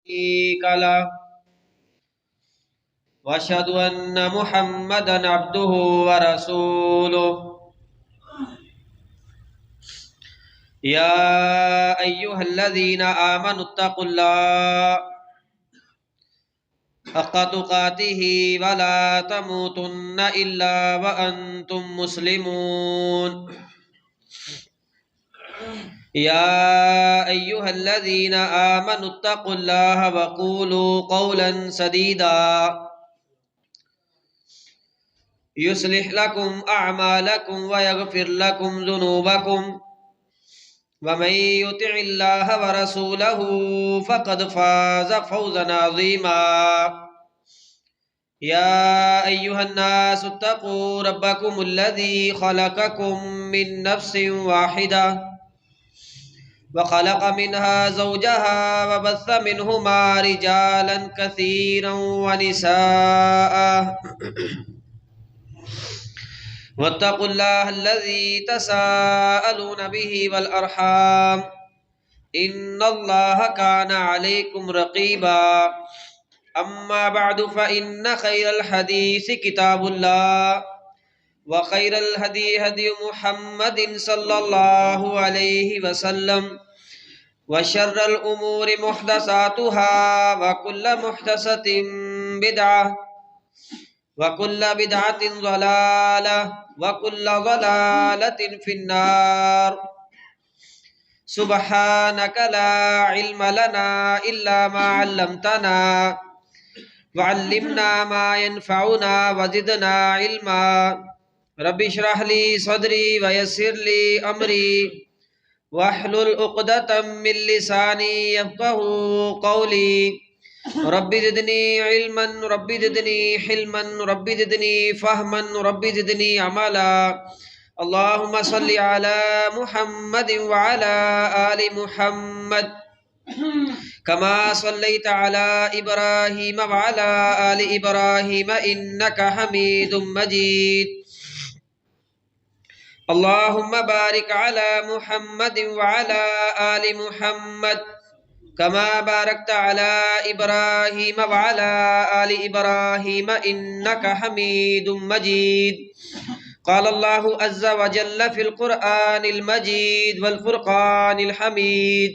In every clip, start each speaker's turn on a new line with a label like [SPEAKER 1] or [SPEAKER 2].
[SPEAKER 1] شريك له واشهد ان محمدا عبده ورسوله يا ايها الذين امنوا اتقوا الله حق تقاته ولا تموتن الا وانتم مسلمون يا ايها الذين امنوا اتقوا الله وقولوا قولا سديدا يصلح لكم أعمالكم ويغفر لكم ذنوبكم ومن يطع الله ورسوله فقد فاز فوزا عظيما يا أيها الناس اتقوا ربكم الذي خلقكم من نفس واحدة وخلق منها زوجها وبث منهما رجالا كثيرا ونساء واتقوا الله الذي تساءلون به والأرحام إن الله كان عليكم رقيبا أما بعد فإن خير الحديث كتاب الله وخير الهدي هدي محمد صلى الله عليه وسلم وشر الأمور محدثاتها وكل محدثة بدعة وكل بدعة ضلالة وكل ضلالة في النار سبحانك لا علم لنا إلا ما علمتنا وعلمنا ما ينفعنا وزدنا علما رب اشرح لي صدري ويسر لي أمري واحلل عقدة من لساني يفقهوا قولي رب زدني علما رب زدني حلما رب زدني فهما رب زدني عملا اللهم صل على محمد وعلى آل محمد كما صليت على إبراهيم وعلى آل إبراهيم إنك حميد مجيد اللهم بارك على محمد وعلى آل محمد كما باركت على إبراهيم وعلى آل إبراهيم إنك حميد مجيد قال الله عز وجل في القرآن المجيد والفرقان الحميد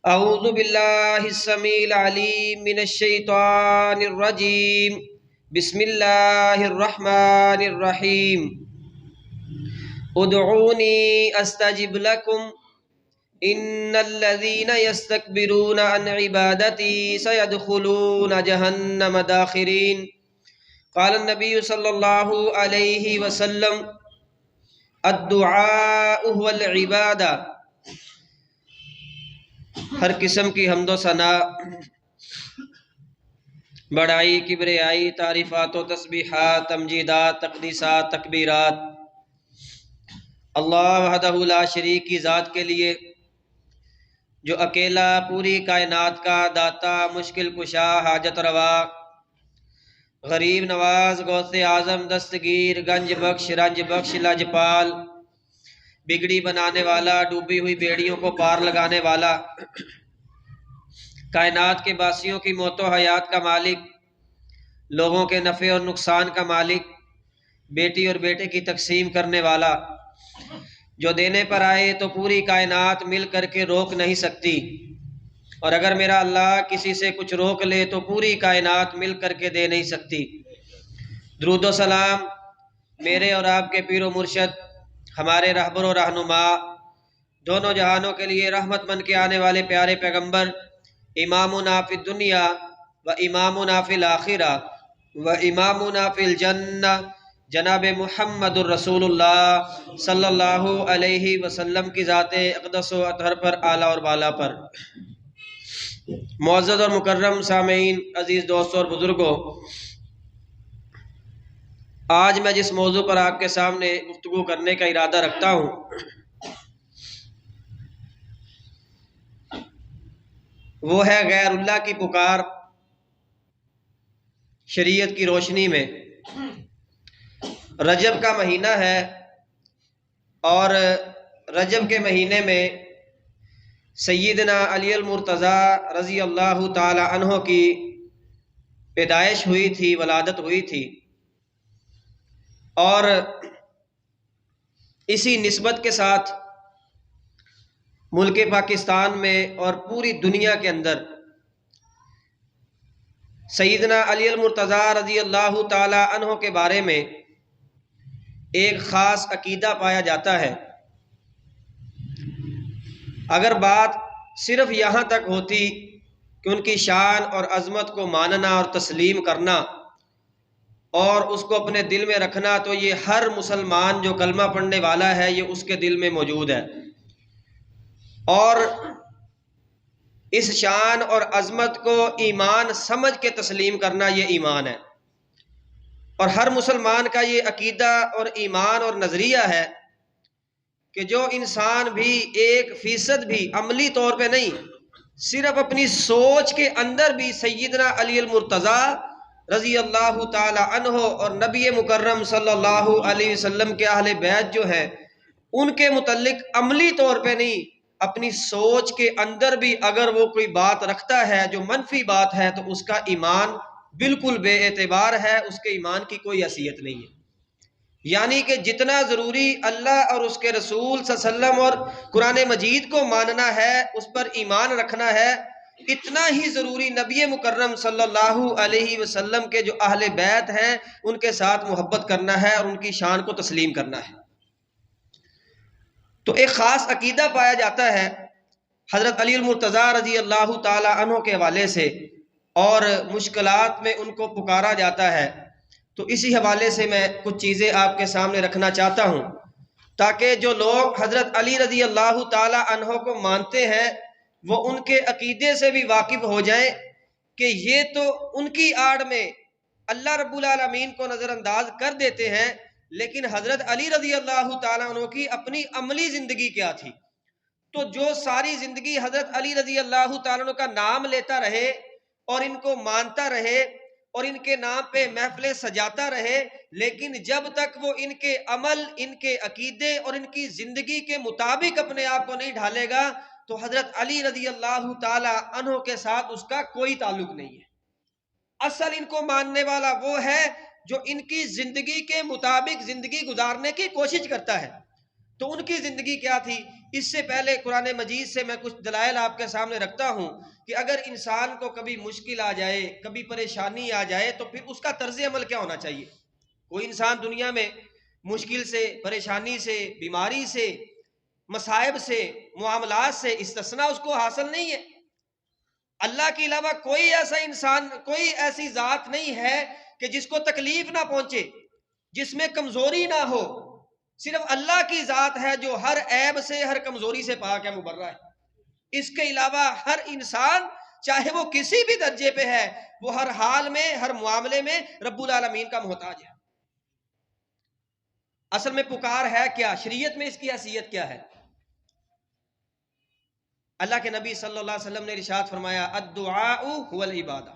[SPEAKER 1] أعوذ بالله السميع العليم من الشيطان الرجيم بسم الله الرحمن الرحيم ادعوني أستجب لكم إن الذين يستكبرون عن عبادتي سيدخلون جهنم داخرين قال النبي صلى الله عليه وسلم الدعاء هو العبادة ہر قسم کی حمد و ثنا بڑائی کبریائی تعریفات و تسبیحات تمجیدات تقدیسات تکبیرات اللہ وحدہ لا شریک کی ذات کے لیے جو اکیلا پوری کائنات کا داتا مشکل کشا حاجت روا غریب نواز غوث اعظم دستگیر گنج بخش رنج بخش لجپال بگڑی بنانے والا ڈوبی ہوئی بیڑیوں کو پار لگانے والا کائنات کے باسیوں کی موت و حیات کا مالک لوگوں کے نفع اور نقصان کا مالک بیٹی اور بیٹے کی تقسیم کرنے والا جو دینے پر آئے تو پوری کائنات مل کر کے روک نہیں سکتی اور اگر میرا اللہ کسی سے کچھ روک لے تو پوری کائنات مل کر کے دے نہیں سکتی۔ درود و سلام میرے اور آپ کے پیر و مرشد ہمارے رہبر و رہنما دونوں جہانوں کے لیے رحمت بن کے آنے والے پیارے پیغمبر امامنا فی الدنیا و امامنا فی الآخرہ و امامنا فی الجنہ جناب محمد الرسول اللہ صلی اللہ علیہ وسلم کی ذات اقدس و اطہر پر اعلیٰ اور بالا پر۔ معزز اور مکرم سامعین، عزیز دوستوں اور بزرگوں، آج میں جس موضوع پر آپ کے سامنے گفتگو کرنے کا ارادہ رکھتا ہوں وہ ہے غیر اللہ کی پکار شریعت کی روشنی میں۔ رجب کا مہینہ ہے اور رجب کے مہینے میں سیدنا علی المرتضیٰ رضی اللہ تعالی عنہ کی پیدائش ہوئی تھی، ولادت ہوئی تھی، اور اسی نسبت کے ساتھ ملک پاکستان میں اور پوری دنیا کے اندر سیدنا علی المرتضیٰ رضی اللہ تعالی عنہ کے بارے میں ایک خاص عقیدہ پایا جاتا ہے۔ اگر بات صرف یہاں تک ہوتی کہ ان کی شان اور عظمت کو ماننا اور تسلیم کرنا اور اس کو اپنے دل میں رکھنا، تو یہ ہر مسلمان جو کلمہ پڑھنے والا ہے یہ اس کے دل میں موجود ہے، اور اس شان اور عظمت کو ایمان سمجھ کے تسلیم کرنا یہ ایمان ہے۔ اور ہر مسلمان کا یہ عقیدہ اور ایمان اور نظریہ ہے کہ جو انسان بھی 1% بھی عملی طور پہ نہیں، صرف اپنی سوچ کے اندر بھی سیدنا علی المرتضیٰ رضی اللہ تعالی عنہ اور نبی مکرم صلی اللہ علیہ وسلم کے اہل بیت جو ہے ان کے متعلق عملی طور پہ نہیں، اپنی سوچ کے اندر بھی اگر وہ کوئی بات رکھتا ہے جو منفی بات ہے تو اس کا ایمان بالکل بے اعتبار ہے، اس کے ایمان کی کوئی حیثیت نہیں ہے۔ یعنی کہ جتنا ضروری اللہ اور اس کے رسول صلی اللہ علیہ وسلم اور قرآن مجید کو ماننا ہے، اس پر ایمان رکھنا ہے، اتنا ہی ضروری نبی مکرم صلی اللہ علیہ وسلم کے جو اہل بیت ہیں ان کے ساتھ محبت کرنا ہے اور ان کی شان کو تسلیم کرنا ہے۔ تو ایک خاص عقیدہ پایا جاتا ہے حضرت علی المرتضیٰ رضی اللہ تعالی عنہ کے حوالے سے، اور مشکلات میں ان کو پکارا جاتا ہے۔ تو اسی حوالے سے میں کچھ چیزیں آپ کے سامنے رکھنا چاہتا ہوں تاکہ جو لوگ حضرت علی رضی اللہ تعالی عنہ کو مانتے ہیں وہ ان کے عقیدے سے بھی واقف ہو جائیں کہ یہ تو ان کی آڑ میں اللہ رب العالمین کو نظر انداز کر دیتے ہیں، لیکن حضرت علی رضی اللہ تعالیٰ عنہ کی اپنی عملی زندگی کیا تھی؟ تو جو ساری زندگی حضرت علی رضی اللہ تعالیٰ عنہ کا نام لیتا رہے اور ان کو مانتا رہے اور ان کے نام پہ محفلیں سجاتا رہے، لیکن جب تک وہ ان کے عمل، ان کے عقیدے اور ان کی زندگی کے مطابق اپنے آپ کو نہیں ڈھالے گا تو حضرت علی رضی اللہ تعالی عنہ کے ساتھ اس کا کوئی تعلق نہیں ہے۔ اصل ان کو ماننے والا وہ ہے جو ان کی زندگی کے مطابق زندگی گزارنے کی کوشش کرتا ہے۔ تو ان کی زندگی کیا تھی؟ اس سے پہلے قرآن مجید سے میں کچھ دلائل آپ کے سامنے رکھتا ہوں کہ اگر انسان کو کبھی مشکل آ جائے، کبھی پریشانی آ جائے تو پھر اس کا طرز عمل کیا ہونا چاہیے۔ کوئی انسان دنیا میں مشکل سے، پریشانی سے، بیماری سے، مصائب سے، معاملات سے استثناء اس کو حاصل نہیں ہے۔ اللہ کے علاوہ کوئی ایسا انسان، کوئی ایسی ذات نہیں ہے کہ جس کو تکلیف نہ پہنچے، جس میں کمزوری نہ ہو۔ صرف اللہ کی ذات ہے جو ہر عیب سے، ہر کمزوری سے پاک ہے، مبرہ ہے۔ اس کے علاوہ ہر انسان چاہے وہ کسی بھی درجے پہ ہے، وہ ہر حال میں، ہر معاملے میں رب العالمین کا محتاج ہے۔ اصل میں پکار ہے کیا؟ شریعت میں اس کی حیثیت کیا ہے؟ اللہ کے نبی صلی اللہ علیہ وسلم نے ارشاد فرمایا الدعاء هو العبادہ۔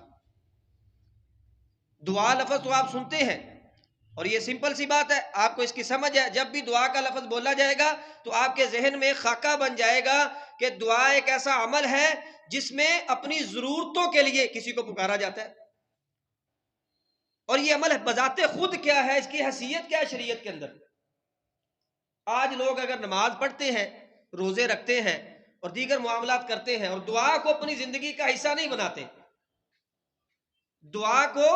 [SPEAKER 1] دعا لفظ تو آپ سنتے ہیں اور یہ سمپل سی بات ہے، آپ کو اس کی سمجھ ہے۔ جب بھی دعا کا لفظ بولا جائے گا تو آپ کے ذہن میں خاکہ بن جائے گا کہ دعا ایک ایسا عمل ہے جس میں اپنی ضرورتوں کے لیے کسی کو پکارا جاتا ہے، اور یہ عمل بذات خود کیا ہے، اس کی حیثیت کیا ہے شریعت کے اندر۔ آج لوگ اگر نماز پڑھتے ہیں، روزے رکھتے ہیں اور دیگر معاملات کرتے ہیں اور دعا کو اپنی زندگی کا حصہ نہیں بناتے، دعا کو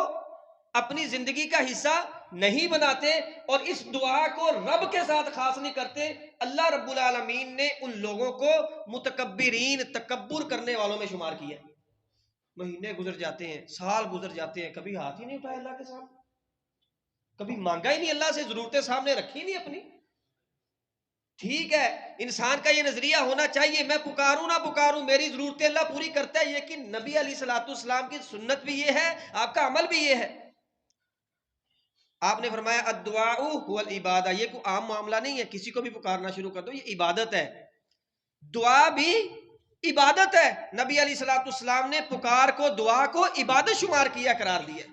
[SPEAKER 1] اپنی زندگی کا حصہ نہیں بناتے اور اس دعا کو رب کے ساتھ خاص نہیں کرتے، اللہ رب العالمین نے ان لوگوں کو متکبرین، تکبر کرنے والوں میں شمار کیا۔ مہینے گزر جاتے ہیں، سال گزر جاتے ہیں، کبھی ہاتھ ہی نہیں اٹھایا اللہ کے سامنے، کبھی مانگا ہی نہیں اللہ سے، ضرورتیں سامنے رکھی نہیں اپنی۔ ٹھیک ہے، انسان کا یہ نظریہ ہونا چاہیے میں پکاروں نہ پکاروں میری ضرورتیں اللہ پوری کرتا ہے، لیکن نبی علیہ الصلوۃ والسلام کی سنت بھی یہ ہے، آپ کا عمل بھی یہ ہے۔ آپ نے فرمایا الدعاء هو العبادہ، یہ کوئی عام معاملہ نہیں ہے کسی کو بھی پکارنا شروع کر دو، یہ عبادت ہے۔ دعا بھی عبادت ہے۔ نبی علیہ الصلوۃ والسلام نے پکار کو، دعا کو عبادت شمار کیا، قرار دیا۔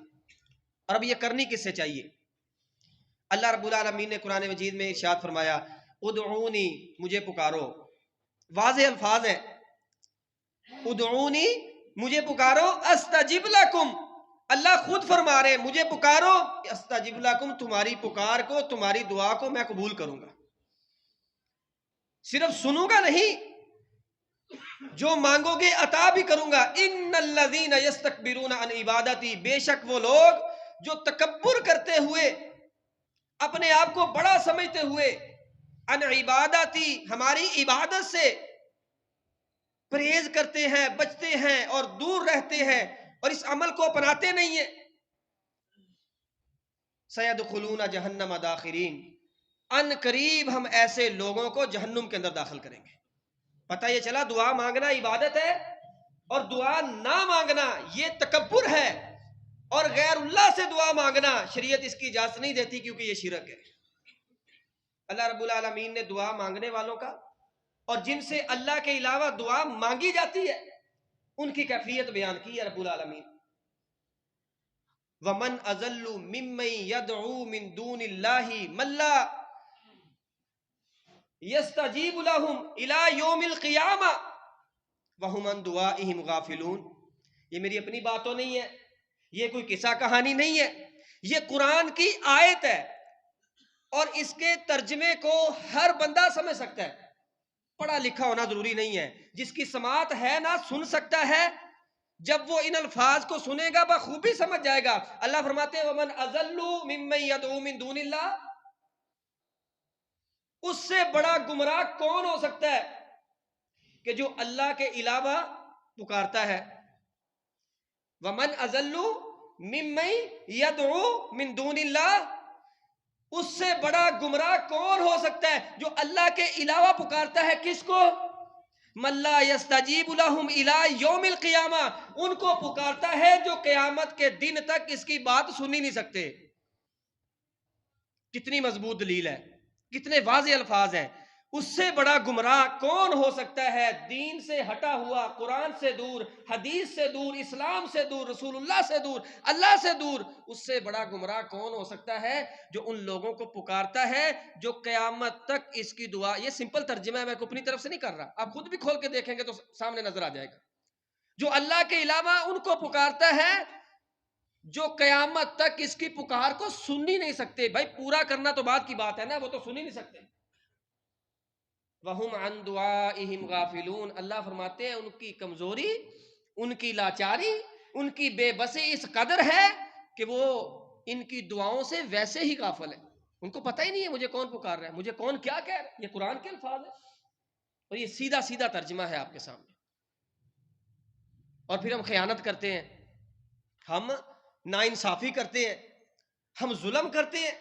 [SPEAKER 1] اور اب یہ کرنی کس سے چاہیے؟ اللہ رب العالمین نے قرآن مجید میں ارشاد فرمایا ادعونی، مجھے پکارو۔ واضح الفاظ ہیں، ادعونی، مجھے پکارو، استجب لکم، اللہ خود فرما رہے مجھے پکارو، استجب لکم، تمہاری پکار کو، تمہاری دعا کو میں قبول کروں گا، صرف سنوں گا نہیں، جو مانگو گے عطا بھی کروں گا۔ ان الذین یستکبرون عن عبادتی، بے شک وہ لوگ جو تکبر کرتے ہوئے، اپنے آپ کو بڑا سمجھتے ہوئے، عن عبادتی، ہماری عبادت سے پرہیز کرتے ہیں، بچتے ہیں اور دور رہتے ہیں اور اس عمل کو اپناتے نہیں ہیں، سیدخلون جہنم داخرین، ان قریب ہم ایسے لوگوں کو جہنم کے اندر داخل کریں گے۔ پتہ یہ چلا دعا مانگنا عبادت ہے، اور دعا نہ مانگنا یہ تکبر ہے، اور غیر اللہ سے دعا مانگنا شریعت اس کی اجازت نہیں دیتی، کیونکہ یہ شرک ہے۔ اللہ رب العالمین نے دعا مانگنے والوں کا اور جن سے اللہ کے علاوہ دعا مانگی جاتی ہے ان کی کیفیت بیان کی ہے رب العالمین۔ وَمَنْ أَضَلُّ مِمَّنْ يَدْعُو مِن دُونِ اللَّهِ مَن لَّا يَسْتَجِيبُ لَهُمْ إِلَى يَوْمِ الْقِيَامَةِ وَهُمْ عَن دُعَائِهِمْ غَافِلُونَ۔ یہ میری اپنی باتوں نہیں ہے، یہ کوئی قصہ کہانی نہیں ہے، یہ قرآن کی آیت ہے، اور اس کے ترجمے کو ہر بندہ سمجھ سکتا ہے، پڑھا لکھا ہونا ضروری نہیں ہے، جس کی سماعت ہے نہ سن سکتا ہے، جب وہ ان الفاظ کو سنے گا بخوبی سمجھ جائے گا۔ اللہ فرماتے ہیں وَمَنْ أَضَلُّ مِمَّنْ يَدْعُو مِن دُونِ اللَّهِ، اس سے بڑا گمراہ کون ہو سکتا ہے کہ جو اللہ کے علاوہ پکارتا ہے۔ وَمَنْ أَضَلُّ مِمَّنْ يَدْعُو مِن دُونِ اللَّهِ، اس سے بڑا گمراہ کون ہو سکتا ہے جو اللہ کے علاوہ پکارتا ہے، کس کو؟ مَن لَّا يَسْتَجِيبُ لَهُمْ إِلَىٰ يَوْمِ الْقِيَامَةِ، ان کو پکارتا ہے جو قیامت کے دن تک اس کی بات سن ہی نہیں سکتے۔ کتنی مضبوط دلیل ہے، کتنے واضح الفاظ ہیں۔ اس سے بڑا گمراہ کون ہو سکتا ہے؟ دین سے ہٹا ہوا، قرآن سے دور، حدیث سے دور، اسلام سے دور، رسول اللہ سے دور، اللہ سے دور، اس سے بڑا گمراہ کون ہو سکتا ہے جو ان لوگوں کو پکارتا ہے جو قیامت تک اس کی دعا۔ یہ سمپل ترجمہ ہے، میں اپنی طرف سے نہیں کر رہا، آپ خود بھی کھول کے دیکھیں گے تو سامنے نظر آ جائے گا۔ جو اللہ کے علاوہ ان کو پکارتا ہے جو قیامت تک اس کی پکار کو سن ہی نہیں سکتے۔ بھائی پورا کرنا تو بات کی بات ہے نا، وہ تو سن ہی نہیں سکتے۔ وَهُمْ عَن دُعَائِهِمْ غَافِلُونَ، اللہ فرماتے ہیں ان کی کمزوری، ان کی لاچاری، ان کی بے بسی اس قدر ہے کہ وہ ان کی دعاؤں سے ویسے ہی غافل ہے، ان کو پتہ ہی نہیں ہے مجھے کون پکار رہا ہے، مجھے کون کیا کہہ رہا ہے۔ یہ قرآن کے الفاظ ہیں اور یہ سیدھا سیدھا ترجمہ ہے آپ کے سامنے۔ اور پھر ہم خیانت کرتے ہیں، ہم ناانصافی کرتے ہیں، ہم ظلم کرتے ہیں۔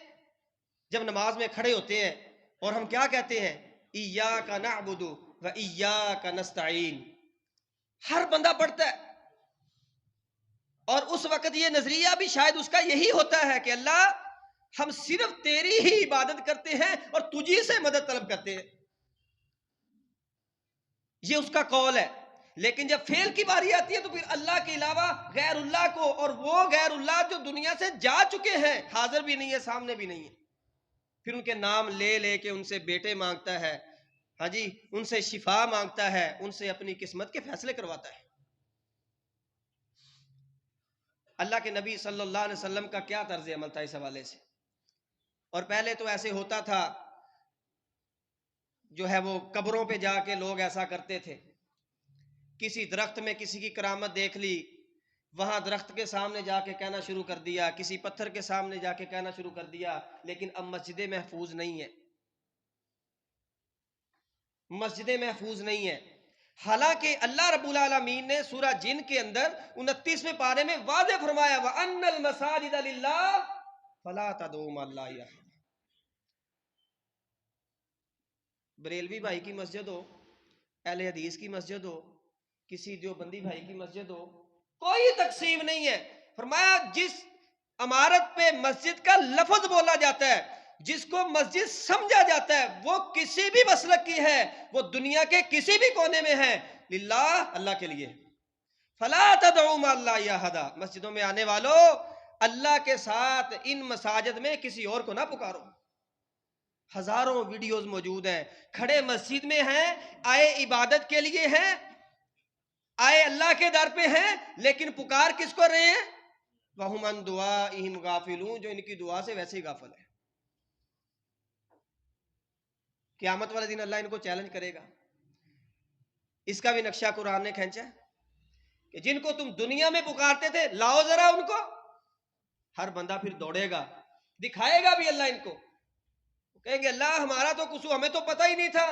[SPEAKER 1] جب نماز میں کھڑے ہوتے ہیں اور ہم کیا کہتے ہیں؟ ایاک نعبد و ایاک نستعین، ہر بندہ پڑھتا ہے، اور اس وقت یہ نظریہ بھی شاید اس کا یہی ہوتا ہے کہ اللہ ہم صرف تیری ہی عبادت کرتے ہیں اور تجھی سے مدد طلب کرتے ہیں، یہ اس کا قول ہے۔ لیکن جب فعل کی باری آتی ہے تو پھر اللہ کے علاوہ غیر اللہ کو، اور وہ غیر اللہ جو دنیا سے جا چکے ہیں، حاضر بھی نہیں ہے، سامنے بھی نہیں ہے، پھر ان کے نام لے لے کے ان سے بیٹے مانگتا ہے، ہاں جی، ان سے شفا مانگتا ہے، ان سے اپنی قسمت کے فیصلے کرواتا ہے۔ اللہ کے نبی صلی اللہ علیہ وسلم کا کیا طرز عمل تھا اس حوالے سے؟ اور پہلے تو ایسے ہوتا تھا، جو ہے وہ قبروں پہ جا کے لوگ ایسا کرتے تھے، کسی درخت میں کسی کی کرامت دیکھ لی، وہاں درخت کے سامنے جا کے کہنا شروع کر دیا، کسی پتھر کے سامنے جا کے کہنا شروع کر دیا۔ لیکن اب مسجدیں محفوظ نہیں ہیں، مسجدیں محفوظ نہیں ہیں، حالانکہ اللہ رب العالمین نے سورہ جن کے اندر 29ویں پارے میں واضح فرمایا وَأَنَّ الْمَسَاجِدَ لِلَّهِ فَلَا تَدْعُوا مَعَ اللَّهِ أَحَدًا۔ بریلوی بھائی کی مسجد ہو، اہل حدیث کی مسجد ہو، کسی دیوبندی بھائی کی مسجد ہو، کوئی تقسیم نہیں ہے۔ فرمایا جس عمارت پہ مسجد کا لفظ بولا جاتا ہے، جس کو مسجد سمجھا جاتا ہے، وہ کسی بھی مسلک کی ہے، وہ دنیا کے کسی بھی کونے میں ہے، للہ، اللہ کے لیے، فلا تدعوا مع اللہ احدا، مسجدوں میں آنے والوں اللہ کے ساتھ ان مساجد میں کسی اور کو نہ پکارو۔ ہزاروں ویڈیوز موجود ہیں، کھڑے مسجد میں ہیں، آئے عبادت کے لیے ہیں،
[SPEAKER 2] آئے اللہ کے در پہ ہیں لیکن پکار کس کو رہے ہیں؟ وَهُمْ عَنْ دُعَائِهِمْ غَافِلُونَ، جو ان کی دعا سے ویسے ہی غافل ہے. قیامت والے دن اللہ ان کو چیلنج کرے گا. اس کا بھی نقشہ قرآن نے کھینچا ہے کہ جن کو تم دنیا میں پکارتے تھے لاؤ ذرا ان کو. ہر بندہ پھر دوڑے گا، دکھائے گا بھی اللہ ان کو، کہیں گے اللہ ہمارا تو قصور، ہمیں تو پتہ ہی نہیں تھا،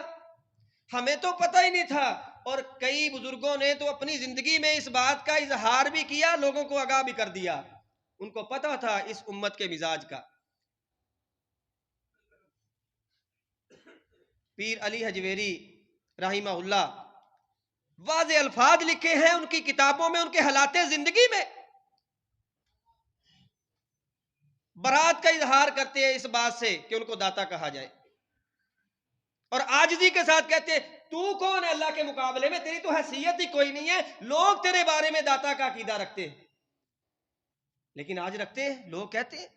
[SPEAKER 2] ہمیں تو پتہ ہی نہیں تھا. اور کئی بزرگوں نے تو اپنی زندگی میں اس بات کا اظہار بھی کیا، لوگوں کو آگاہ بھی کر دیا، ان کو پتہ تھا اس امت کے مزاج کا. پیر علی حجویری رحمہ اللہ واضح الفاظ لکھے ہیں ان کی کتابوں میں، ان کے حالات زندگی میں برات کا اظہار کرتے ہیں اس بات سے کہ ان کو داتا کہا جائے، اور عاجزی کے ساتھ کہتے ہیں تو کون ہے اللہ کے مقابلے میں، تیری تو حیثیت ہی کوئی نہیں ہے. لوگ تیرے بارے میں داتا کا عقیدہ رکھتے ہیں، لیکن آج رکھتے ہیں. لوگ کہتے ہیں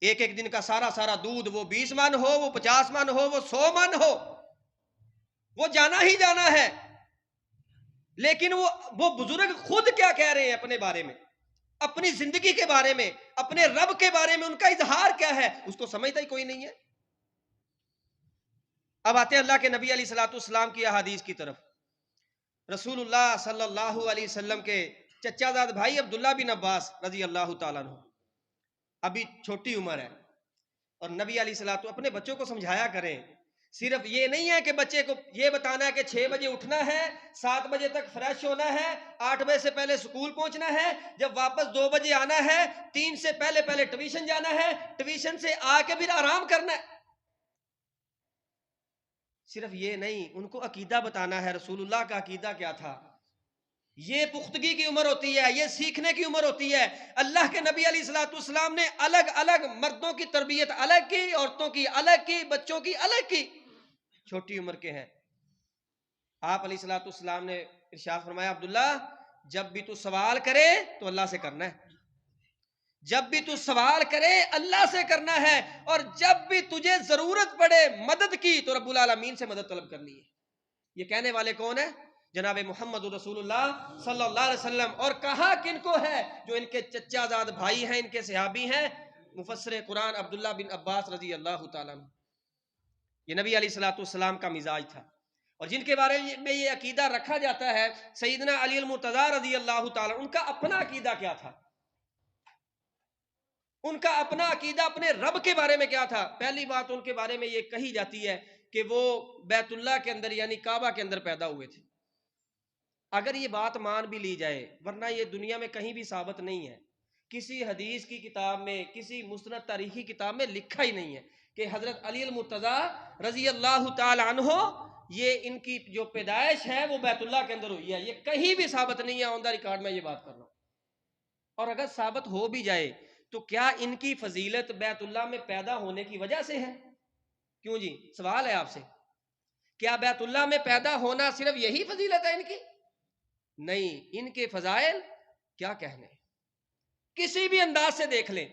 [SPEAKER 2] ایک ایک دن کا سارا دودھ، وہ 20 من ہو، وہ 50 من ہو، وہ 100 من ہو، وہ جانا ہی جانا ہے. لیکن وہ بزرگ خود کیا کہہ رہے ہیں اپنے بارے میں، اپنی زندگی کے بارے میں، اپنے رب کے بارے میں ان کا اظہار کیا ہے، اس کو سمجھتا ہی کوئی نہیں ہے. اب آتے ہیں اللہ کے نبی علیہ الصلوۃ والسلام کی احادیث کی طرف. رسول اللہ صلی اللہ علیہ وسلم کے چچا زاد بھائی عبداللہ بن عباس رضی اللہ تعالیٰ عنہ، ابھی چھوٹی عمر ہے، اور نبی علیہ الصلوۃ اپنے بچوں کو سمجھایا کریں. صرف یہ نہیں ہے کہ بچے کو یہ بتانا ہے کہ 6 بجے اٹھنا ہے، 7 بجے تک فریش ہونا ہے، 8 بجے سے پہلے سکول پہنچنا ہے، جب واپس 2 بجے آنا ہے، 3 سے پہلے ٹیوشن جانا ہے، ٹیوشن سے آ کے پھر آرام کرنا ہے. صرف یہ نہیں، ان کو عقیدہ بتانا ہے. رسول اللہ کا عقیدہ کیا تھا؟ یہ پختگی کی عمر ہوتی ہے، یہ سیکھنے کی عمر ہوتی ہے. اللہ کے نبی علیہ الصلوۃ والسلام نے الگ الگ مردوں کی تربیت الگ کی، عورتوں کی الگ کی، بچوں کی الگ کی. چھوٹی عمر کے ہیں. آپ علیہ الصلوۃ والسلام نے ارشاد فرمایا عبداللہ جب بھی تو سوال کرے تو اللہ سے کرنا ہے، جب بھی تو سوال کرے اللہ سے کرنا ہے، اور جب بھی تجھے ضرورت پڑے مدد کی تو رب العالمین سے مدد طلب کرنی ہے. یہ کہنے والے کون ہیں؟ جناب محمد رسول اللہ صلی اللہ علیہ وسلم. اور کہا کن کو ہے؟ جو ان کے چچا زاد بھائی ہیں، ان کے صحابی ہیں، مفسر قرآن عبداللہ بن عباس رضی اللہ تعالیٰ عنہ. یہ نبی علیہ الصلوۃ والسلام کا مزاج تھا، اور جن کے بارے میں یہ عقیدہ رکھا جاتا ہے سیدنا علی المرتضیٰ رضی اللہ تعالیٰ، ان کا اپنا عقیدہ کیا تھا؟ ان کا اپنا عقیدہ اپنے رب کے بارے میں کیا تھا؟ پہلی بات ان کے بارے میں یہ کہی جاتی ہے کہ وہ بیت اللہ کے اندر یعنی کعبہ کے اندر پیدا ہوئے تھے. اگر یہ بات مان بھی لی جائے، ورنہ یہ دنیا میں کہیں بھی ثابت نہیں ہے، کسی حدیث کی کتاب میں، کسی مستند تاریخی کتاب میں لکھا ہی نہیں ہے کہ حضرت علی المرتضیٰ رضی اللہ تعالی عنہ یہ ان کی جو پیدائش ہے وہ بیت اللہ کے اندر ہوئی ہے. یہ کہیں بھی ثابت نہیں ہے. آن دا ریکارڈ میں یہ بات کر رہا ہوں. اور اگر ثابت ہو بھی جائے تو کیا ان کی فضیلت بیت اللہ میں پیدا ہونے کی وجہ سے ہے؟ کیوں جی؟ سوال ہے آپ سے، کیا بیت اللہ میں پیدا ہونا صرف یہی فضیلت ہے ان کی؟ نہیں، ان کے فضائل کیا کہنے، کسی بھی انداز سے دیکھ لیں.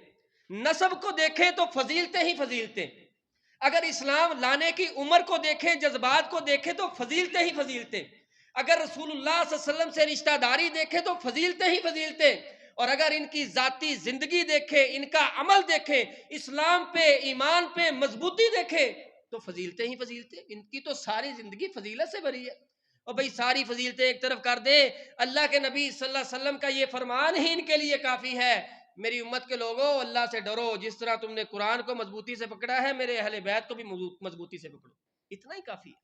[SPEAKER 2] نسب کو دیکھیں تو فضیلتیں ہی فضیلتیں، اگر اسلام لانے کی عمر کو دیکھیں، جذبات کو دیکھیں تو فضیلتیں ہی فضیلتیں، اگر رسول اللہ صلی اللہ علیہ وسلم سے رشتہ داری دیکھیں تو فضیلتیں ہی فضیلتیں، اور اگر ان کی ذاتی زندگی دیکھیں، ان کا عمل دیکھیں، اسلام پہ ایمان پہ مضبوطی دیکھیں تو فضیلتیں ہی فضیلتیں. ان کی تو ساری زندگی فضیلت سے بھری ہے. اور بھئی ساری فضیلتیں ایک طرف کر دیں، اللہ کے نبی صلی اللہ علیہ وسلم کا یہ فرمان ہی ان کے لیے کافی ہے، میری امت کے لوگوں اللہ سے ڈرو، جس طرح تم نے قرآن کو مضبوطی سے پکڑا ہے میرے اہل بیت کو بھی مضبوطی سے پکڑو. اتنا ہی کافی ہے.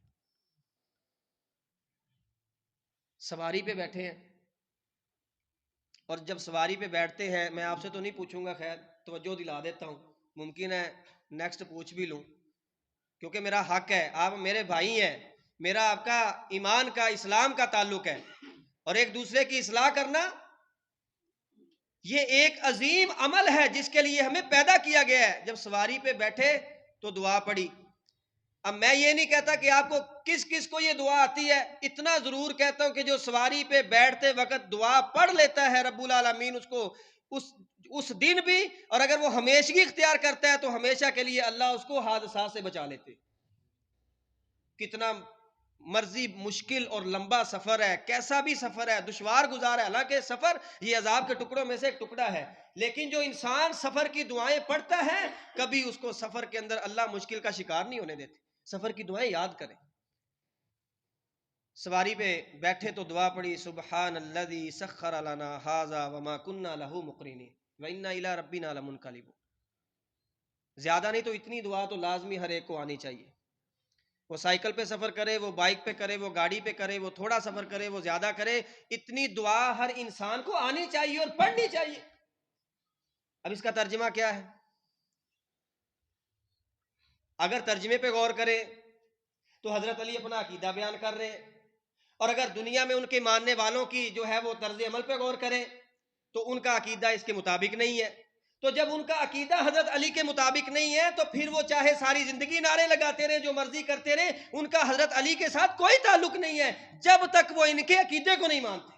[SPEAKER 2] سواری پہ بیٹھے ہیں، اور جب سواری پہ بیٹھتے ہیں، میں آپ سے تو نہیں پوچھوں گا، خیر توجہ دلا دیتا ہوں، ممکن ہے نیکسٹ پوچھ بھی لوں کیونکہ میرا حق ہے، آپ میرے بھائی ہیں، میرا آپ کا ایمان کا اسلام کا تعلق ہے، اور ایک دوسرے کی اصلاح کرنا یہ ایک عظیم عمل ہے جس کے لیے ہمیں پیدا کیا گیا ہے. جب سواری پہ بیٹھے تو دعا پڑھی. اب میں یہ نہیں کہتا کہ آپ کو کس کس کو یہ دعا آتی ہے، اتنا ضرور کہتا ہوں کہ جو سواری پہ بیٹھتے وقت دعا پڑھ لیتا ہے رب العالمین اس کو اس دن بھی، اور اگر وہ ہمیشگی اختیار کرتا ہے تو ہمیشہ کے لیے اللہ اس کو حادثات سے بچا لیتے. کتنا مرضی مشکل اور لمبا سفر ہے، کیسا بھی سفر ہے، دشوار گزار ہے، حالانکہ سفر یہ عذاب کے ٹکڑوں میں سے ایک ٹکڑا ہے، لیکن جو انسان سفر کی دعائیں پڑھتا ہے کبھی اس کو سفر کے اندر اللہ مشکل کا شکار نہیں ہونے دیتے. سفر کی دعائیں یاد کریں. سواری پہ بیٹھے تو دعا پڑھی سبحان الذی سخر لنا ھذا وما كنا له مقرنین وانا الی ربنا لمنقلبون. زیادہ نہیں تو اتنی دعا تو لازمی ہر ایک کو آنی چاہیے. وہ سائیکل پہ سفر کرے، وہ بائک پہ کرے، وہ گاڑی پہ کرے، وہ تھوڑا سفر کرے، وہ زیادہ کرے، اتنی دعا ہر انسان کو آنی چاہیے اور پڑھنی چاہیے. اب اس کا ترجمہ کیا ہے؟ اگر ترجمے پہ غور کرے تو حضرت علی اپنا عقیدہ بیان کر رہے ہیں، اور اگر دنیا میں ان کے ماننے والوں کی جو ہے وہ طرز عمل پہ غور کریں تو ان کا عقیدہ اس کے مطابق نہیں ہے. تو جب ان کا عقیدہ حضرت علی کے مطابق نہیں ہے تو پھر وہ چاہے ساری زندگی نعرے لگاتے رہے، جو مرضی کرتے رہے، ان کا حضرت علی کے ساتھ کوئی تعلق نہیں ہے جب تک وہ ان کے عقیدے کو نہیں مانتے.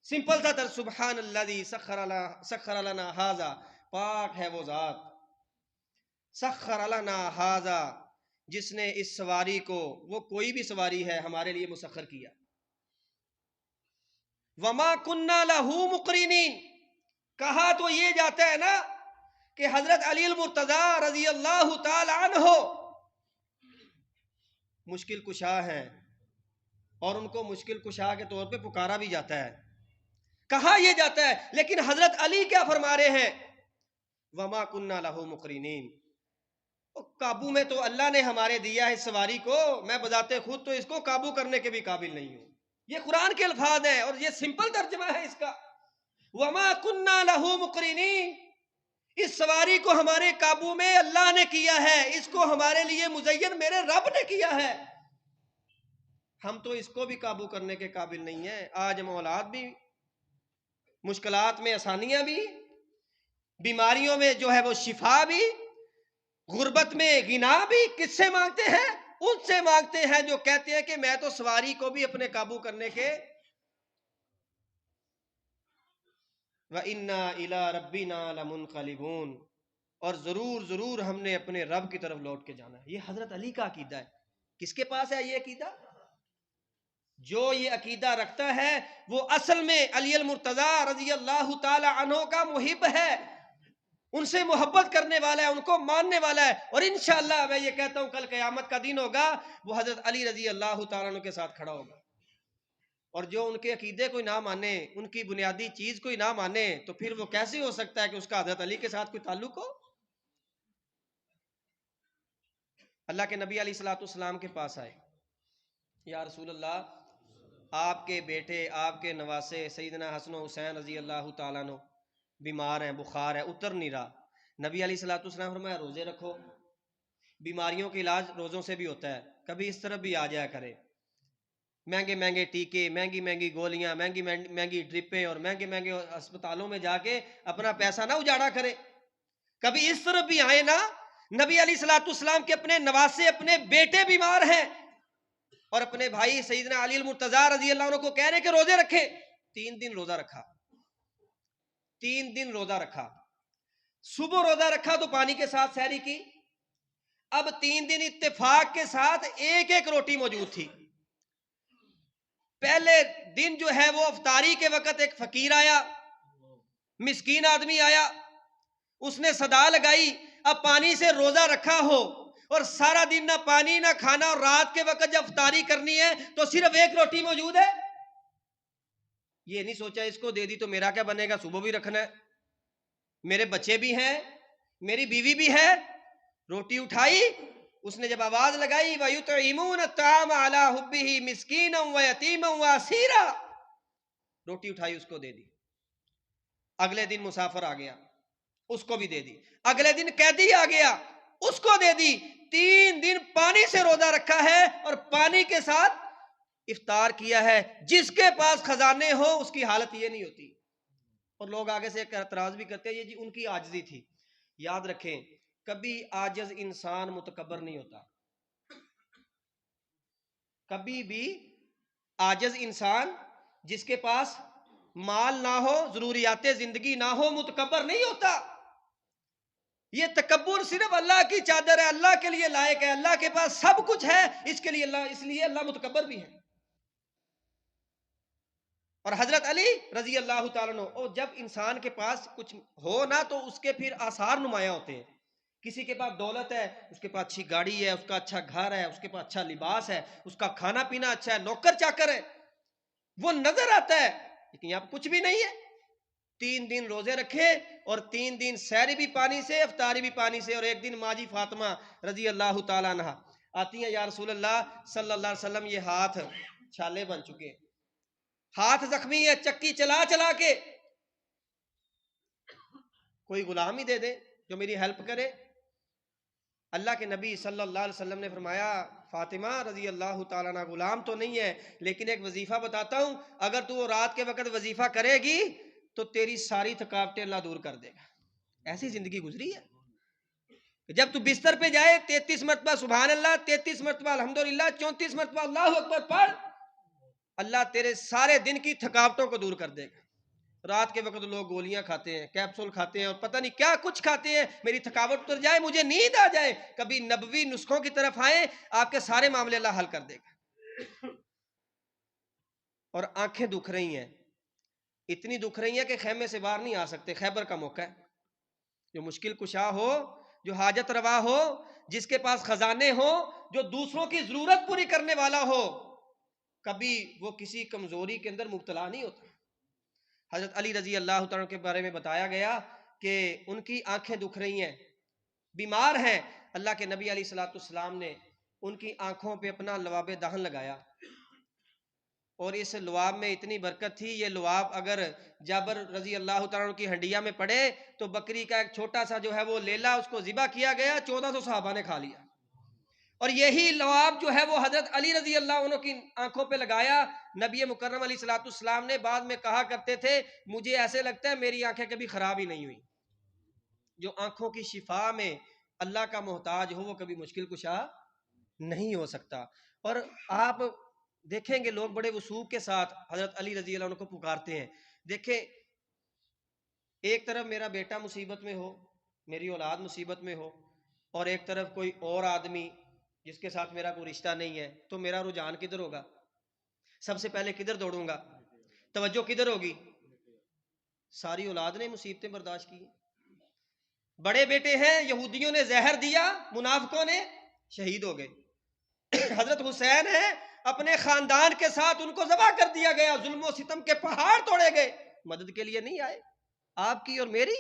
[SPEAKER 2] سمپل سا سبحان الذی سخر لنا ھذا، پاک ہے وہ ذات، سخر لنا ھذا، جس نے اس سواری کو، وہ کوئی بھی سواری ہے، ہمارے لیے مسخر کیا. وما کننا لہ مقرنین، کہا تو یہ جاتا ہے نا کہ حضرت علی المرتضیٰ رضی اللہ تعالی عنہ مشکل کشا ہیں، اور ان کو مشکل کشا کے طور پہ پکارا بھی جاتا ہے، کہا یہ جاتا ہے، لیکن حضرت علی کیا فرما رہے ہیں؟ وما کننا لہ مقرنین، قابو میں تو اللہ نے ہمارے دیا ہے اس سواری کو، میں بذات خود تو اس کو قابو کرنے کے بھی قابل نہیں ہوں. یہ قرآن کے الفاظ ہیں اور یہ سمپل ترجمہ ہے اس کا. وما کننا لہ مقرنین، اس سواری کو ہمارے قابو میں اللہ نے کیا ہے، اس کو ہمارے لیے مزین میرے رب نے کیا ہے، ہم تو اس کو بھی قابو کرنے کے قابل نہیں ہیں. آج ہم اولاد بھی، مشکلات میں آسانیاں بھی، بیماریوں میں جو ہے وہ شفا بھی، غربت میں غنا بھی کس سے مانگتے ہیں؟ ان سے مانگتے ہیں جو کہتے ہیں کہ میں تو سواری کو بھی اپنے قابو کرنے کے وَإِنَّا إِلَىٰ رَبِّنَا لَمُنْقَلِبُونَ، اور ضرور ضرور ہم نے اپنے رب کی طرف لوٹ کے جانا ہے. یہ حضرت علی کا عقیدہ ہے. کس کے پاس ہے یہ عقیدہ؟ جو یہ عقیدہ رکھتا ہے وہ اصل میں علی المرتضیٰ رضی اللہ تعالی عنہ کا محب ہے، ان سے محبت کرنے والا ہے، ان کو ماننے والا ہے. اور انشاءاللہ میں یہ کہتا ہوں کل قیامت کا دن ہوگا، وہ حضرت علی رضی اللہ تعالیٰ عنہ کے ساتھ کھڑا ہوگا. اور جو ان کے عقیدے کو نہ مانے، ان کی بنیادی چیز کو نہ مانے، تو پھر وہ کیسے ہو سکتا ہے کہ اس کا حضرت علی کے ساتھ کوئی تعلق ہو؟ اللہ کے نبی علیہ الصلوۃ والسلام کے پاس آئے، یا رسول اللہ، آپ کے بیٹے، آپ کے نواسے سیدنا حسن و حسین رضی اللہ تعالیٰ عنہ بیمار ہیں، بخار ہے، اتر نہیں رہا. نبی علیہ الصلوۃ والسلام فرمایا روزے رکھو. بیماریوں کا علاج روزوں سے بھی ہوتا ہے، کبھی اس طرف بھی آ جایا کرے. مہنگے مہنگے ٹیکے، مہنگی مہنگی گولیاں، مہنگی مہنگی ڈرپیں اور مہنگے مہنگے اسپتالوں میں جا کے اپنا پیسہ نہ اجاڑا کرے. کبھی اس طرف بھی آئے نا. نبی علیہ الصلوۃ والسلام کے اپنے نواسے، اپنے بیٹے بیمار ہیں، اور اپنے بھائی سیدنا علی المرتضیٰ رضی اللہ عنہ کو کہہ رہے کہ روزے رکھے. 3 دن روزہ رکھا، 3 دن روزہ رکھا. صبح روزہ رکھا تو پانی کے ساتھ سحری کی. اب 3 دن اتفاق کے ساتھ ایک ایک روٹی موجود تھی. پہلے دن جو ہے وہ افطاری کے وقت ایک فقیر آیا، مسکین آدمی آیا، اس نے صدا لگائی اب پانی سے روزہ رکھا ہو اور سارا دن نہ پانی نہ کھانا، اور رات کے وقت جب افطاری کرنی ہے تو صرف ایک روٹی موجود ہے. یہ نہیں سوچا اس کو دے دی تو میرا کیا بنے گا، صبح بھی رکھنا ہے، میرے بچے بھی ہیں، میری بیوی بھی ہے. روٹی اٹھائی، اس نے جب آواز لگائی وَيُطْعِمُونَ الطَّعَامَ عَلَىٰ حُبِّهِ مِسْكِينًا وَيَتِيمًا وَأَسِيرًا، روٹی اٹھائی اس کو دے دی. اگلے دن مسافر آ گیا، اس کو بھی دے دی. اگلے دن قیدی آ گیا، اس کو دے دی. 3 دن پانی سے روزہ رکھا ہے اور پانی کے ساتھ افطار کیا ہے. جس کے پاس خزانے ہو اس کی حالت یہ نہیں ہوتی. اور لوگ آگے سے ایک اعتراض بھی کرتے ہیں یہ جی ان کی عاجزی تھی. یاد رکھیں کبھی عاجز انسان متکبر نہیں ہوتا. کبھی بھی عاجز انسان جس کے پاس مال نہ ہو، ضروریات زندگی نہ ہو، متکبر نہیں ہوتا. یہ تکبر صرف اللہ کی چادر ہے، اللہ کے لیے لائق ہے، اللہ کے پاس سب کچھ ہے، اس لیے اللہ متکبر بھی ہے۔ اور حضرت علی رضی اللہ تعالیٰ عنہ، اور جب انسان کے پاس کچھ ہو نا تو اس کے پھر آثار نمایاں ہوتے ہیں۔ کسی کے پاس دولت ہے، اس کے پاس اچھی گاڑی ہے، اس کا اچھا گھر ہے، اس کے پاس اچھا لباس ہے، اس کا کھانا پینا اچھا ہے، نوکر چاکر ہے، وہ نظر آتا ہے، لیکن یہاں کچھ بھی نہیں ہے۔ 3 دن روزے رکھے اور 3 دن سحری بھی پانی سے، افطاری بھی پانی سے، اور ایک دن ماجی فاطمہ رضی اللہ تعالیٰ عنہ آتی ہیں، یا رسول اللہ صلی اللہ علیہ وسلم یہ ہاتھ چھالے بن چکے، ہاتھ زخمی ہے، چکی چلا چلا کے، کوئی غلام ہی دے دے جو میری ہیلپ کرے۔ اللہ کے نبی صلی اللہ علیہ وسلم نے فرمایا فاطمہ رضی اللہ تعالیٰ عنہ غلام تو نہیں ہے، لیکن ایک وظیفہ بتاتا ہوں، اگر تو وہ رات کے وقت وظیفہ کرے گی تو تیری ساری تھکاوٹیں اللہ دور کر دے گا۔ ایسی زندگی گزری ہے، جب تو بستر پہ جائے 33 مرتبہ سبحان اللہ، 33 مرتبہ الحمدللہ، 34 مرتبہ اللہ اکبر پڑھ، اللہ تیرے سارے دن کی تھکاوٹوں کو دور کر دے گا۔ رات کے وقت لوگ گولیاں کھاتے ہیں، کیپسول کھاتے ہیں اور پتہ نہیں کیا کچھ کھاتے ہیں، میری تھکاوٹ اتر جائے، مجھے نیند آ جائے، کبھی نبوی نسخوں کی طرف آئیں، آپ کے سارے معاملے اللہ حل کر دے گا۔ اور آنکھیں دکھ رہی ہیں، اتنی دکھ رہی ہیں کہ خیمے سے باہر نہیں آ سکتے، خیبر کا موقع ہے۔ جو مشکل کشا ہو، جو حاجت روا ہو، جس کے پاس خزانے ہو، جو دوسروں کی ضرورت پوری کرنے والا ہو، کبھی وہ کسی کمزوری کے اندر مبتلا نہیں ہوتا۔ حضرت علی رضی اللہ تعالیٰ کے بارے میں بتایا گیا کہ ان کی آنکھیں دکھ رہی ہیں، بیمار ہیں، اللہ کے نبی علیہ الصلوۃ والسلام نے ان کی آنکھوں پہ اپنا لعاب دہن لگایا، اور اس لعاب میں اتنی برکت تھی، یہ لعاب اگر جابر رضی اللہ تعالیٰ کی ہنڈیا میں پڑے تو بکری کا ایک چھوٹا سا جو ہے وہ لیلا اس کو ذبح کیا گیا، 1400 صحابہ نے کھا لیا۔ اور یہی لعاب جو ہے وہ حضرت علی رضی اللہ عنہ کی آنکھوں پہ لگایا۔ نبی مکرم علیہ الصلوۃ والسلام نے بعد میں کہا کرتے تھے مجھے ایسے لگتا ہے میری آنکھیں کبھی خراب ہی نہیں ہوئی۔ جو آنکھوں کی شفا میں اللہ کا محتاج ہو وہ کبھی مشکل کشا نہیں ہو سکتا۔ اور آپ دیکھیں گے لوگ بڑے وثوق کے ساتھ حضرت علی رضی اللہ عنہ کو پکارتے ہیں۔ دیکھیں ایک طرف میرا بیٹا مصیبت میں ہو، میری اولاد مصیبت میں ہو، اور ایک طرف کوئی اور آدمی جس کے ساتھ میرا کوئی رشتہ نہیں ہے، تو میرا رجحان کدھر ہوگا؟ سب سے پہلے کدھر دوڑوں گا؟ توجہ کدھر ہوگی؟ ساری اولاد نے مصیبتیں برداشت کی، بڑے بیٹے ہیں یہودیوں نے زہر دیا، منافقوں نے شہید ہو گئے، حضرت حسین ہیں اپنے خاندان کے ساتھ ان کو ذبح کر دیا گیا، ظلم و ستم کے پہاڑ توڑے گئے، مدد کے لیے نہیں آئے۔ آپ کی اور میری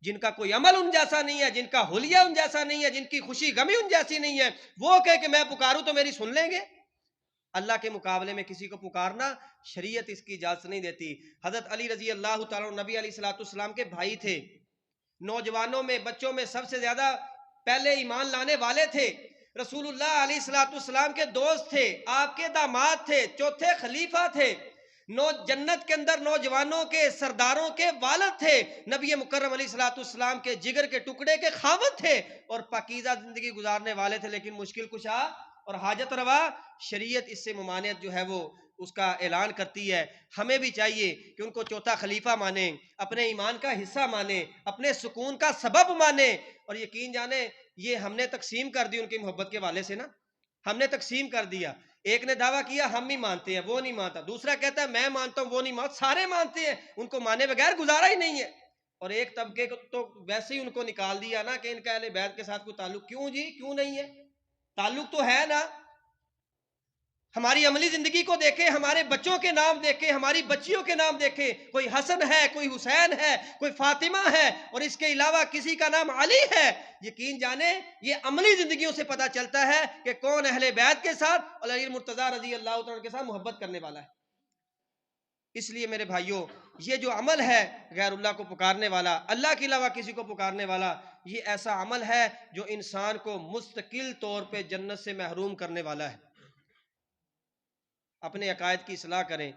[SPEAKER 2] جن کا کوئی عمل ان جیسا نہیں ہے، جن کا حلیہ ان جیسا نہیں ہے، جن کی خوشی غمی ان جیسی نہیں ہے، وہ کہے کہ میں پکاروں تو میری سن لیں گے؟ اللہ کے مقابلے میں کسی کو پکارنا شریعت اس کی اجازت نہیں دیتی۔ حضرت علی رضی اللہ تعالیٰ نبی علیہ الصلوۃ والسلام کے بھائی تھے، نوجوانوں میں بچوں میں سب سے زیادہ پہلے ایمان لانے والے تھے، رسول اللہ علیہ الصلوۃ والسلام کے دوست تھے، آپ کے داماد تھے، چوتھے خلیفہ تھے، جنت کے اندر نوجوانوں کے سرداروں کے والد تھے، نبی مکرم علیہ الصلوۃ والسلام کے جگر کے ٹکڑے کے خاوند تھے، اور پاکیزہ زندگی گزارنے والے تھے، لیکن مشکل کشا اور حاجت روا شریعت اس سے ممانعت جو ہے وہ اس کا اعلان کرتی ہے۔ ہمیں بھی چاہیے کہ ان کو چوتھا خلیفہ مانیں، اپنے ایمان کا حصہ مانیں، اپنے سکون کا سبب مانیں، اور یقین جانیں یہ ہم نے تقسیم کر دی ان کی محبت کے والے سے نا، ہم نے تقسیم کر دیا۔ ایک نے دعویٰ کیا ہم ہی مانتے ہیں، وہ نہیں مانتا، دوسرا کہتا ہے میں مانتا ہوں، وہ نہیں مانتا، سارے مانتے ہیں، ان کو مانے بغیر گزارا ہی نہیں ہے۔ اور ایک طبقے کو تو ویسے ہی ان کو نکال دیا نا کہ ان کا اہل بیت کے ساتھ کوئی تعلق، کیوں جی کیوں نہیں ہے؟ تعلق تو ہے نا۔ ہماری عملی زندگی کو دیکھیں، ہمارے بچوں کے نام دیکھیں، ہماری بچیوں کے نام دیکھیں، کوئی حسن ہے، کوئی حسین ہے، کوئی فاطمہ ہے، اور اس کے علاوہ کسی کا نام علی ہے۔ یقین جانیں یہ عملی زندگیوں سے پتہ چلتا ہے کہ کون اہل بیت کے ساتھ اور علی المرتضیٰ رضی اللہ تعالیٰ کے ساتھ محبت کرنے والا ہے۔ اس لیے میرے بھائیوں یہ جو عمل ہے غیر اللہ کو پکارنے والا، اللہ کے علاوہ کسی کو پکارنے والا، یہ ایسا عمل ہے جو انسان کو مستقل طور پہ جنت سے محروم کرنے والا ہے۔ اپنے عقائد کی اصلاح کریں،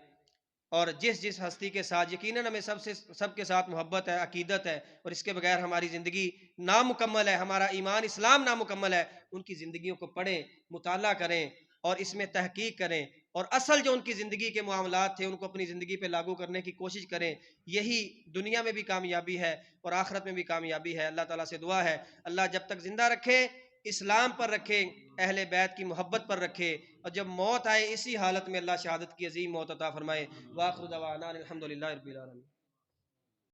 [SPEAKER 2] اور جس ہستی کے ساتھ یقیناً ہمیں سب کے ساتھ محبت ہے، عقیدت ہے، اور اس کے بغیر ہماری زندگی نامکمل ہے، ہمارا ایمان اسلام نامکمل ہے، ان کی زندگیوں کو پڑھیں، مطالعہ کریں اور اس میں تحقیق کریں، اور اصل جو ان کی زندگی کے معاملات تھے ان کو اپنی زندگی پہ لاگو کرنے کی کوشش کریں. یہی دنیا میں بھی کامیابی ہے اور آخرت میں بھی کامیابی ہے. اللہ تعالیٰ سے دعا ہے اللہ جب تک زندہ رکھے اسلام پر رکھے, اہل بیت کی محبت پر رکھے, اور جب موت آئے اسی حالت میں اللہ شہادت کی عظیم موت عطا فرمائے. وآخر دعوانا الحمدللہ رب العالمین.